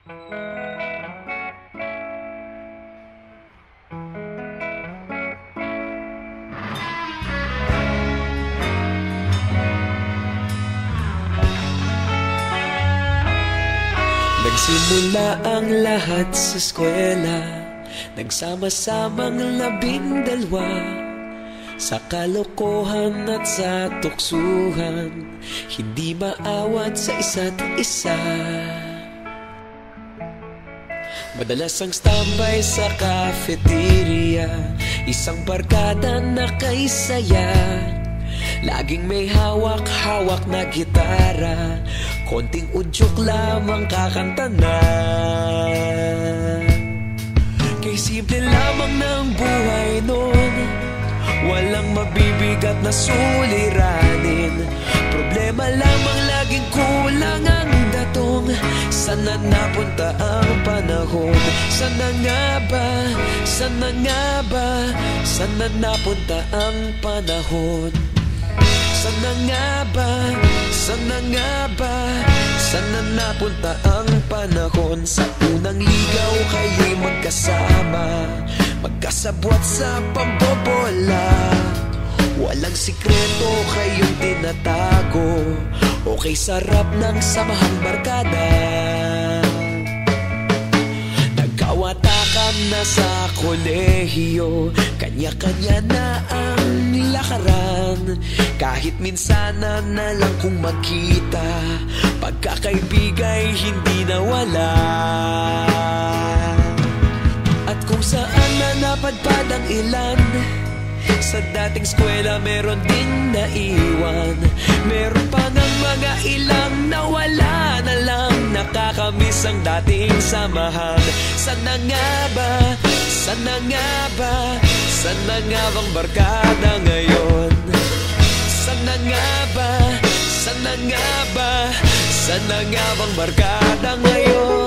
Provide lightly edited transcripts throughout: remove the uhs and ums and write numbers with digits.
Nagsimula ang lahat sa eskwela, nagsama-samang 12 sa kalokohan at sa tuksuhan, hindi maawat sa isa't isa. Madalas ang standby sa cafeteria, isang barkada na kay saya. Laging may hawak-hawak na gitara, konting udyok lamang kakanta na. Kay simple lamang ng buhay nun, walang mabibigat na suliranin. Problema lamang laging kulang ang datong. Sana napunta ang panahon? Sana nga ba? Sana nga ba? Sana napunta ang panahon? Sana nga ba? Sana nga ba? Sana napunta ang panahon? Sa unang ligaw kayo'y magkasama, magkasabwat sa pambobola. Walang sikreto kayong tinatago, okay sarap ng samahang barkada. Nagkawatakan na sa kolehiyo, kanya-kanya na ang lakaran. Kahit minsan na lang kung magkita, pagkakaibigay hindi nawala. At kung saan na napadpad ang ilan, sa dating eskwela meron din naiwan. Meron pa ng mga ilang nawala na lang, nakakamiss ang dating samahan. Sana nga ba? Sana nga ba? Sana nga bang barkada ngayon? Sana nga ba? Sana nga ba? Sana nga bang barkada ngayon?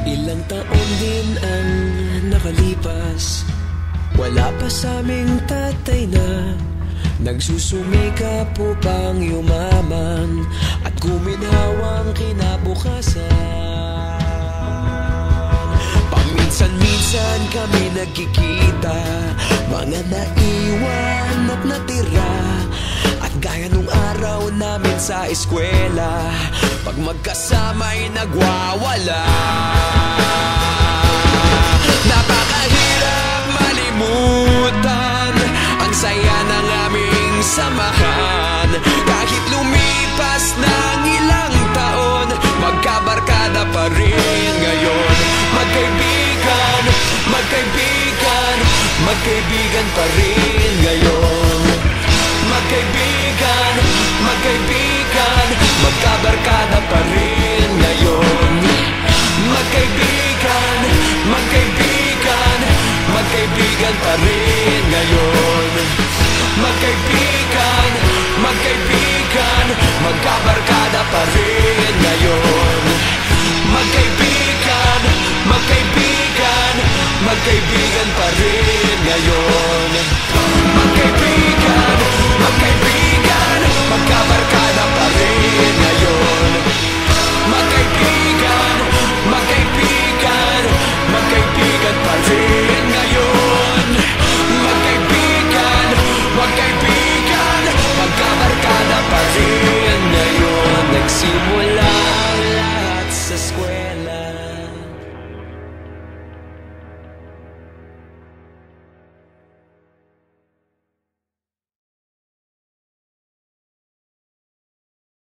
Ilang taon din ang nakalipas, wala pa sa aming tatay na nagsusumikap upang yumaman at guminhawang kinabukasan. Paminsan-minsan kami nagkikita, mga naiwan at natira. At gaya nung araw namin sa eskwela, pag magkasama'y nagwawala. Napakahirap malimutan ang saya ng aming samahan. Kahit lumipas ng ilang taon, magkabarkada pa rin ngayon. Magkaibigan, magkaibigan, magkaibigan pa rin ngayon. Magkaibigan, magkaibigan, magkabarkada pa rin.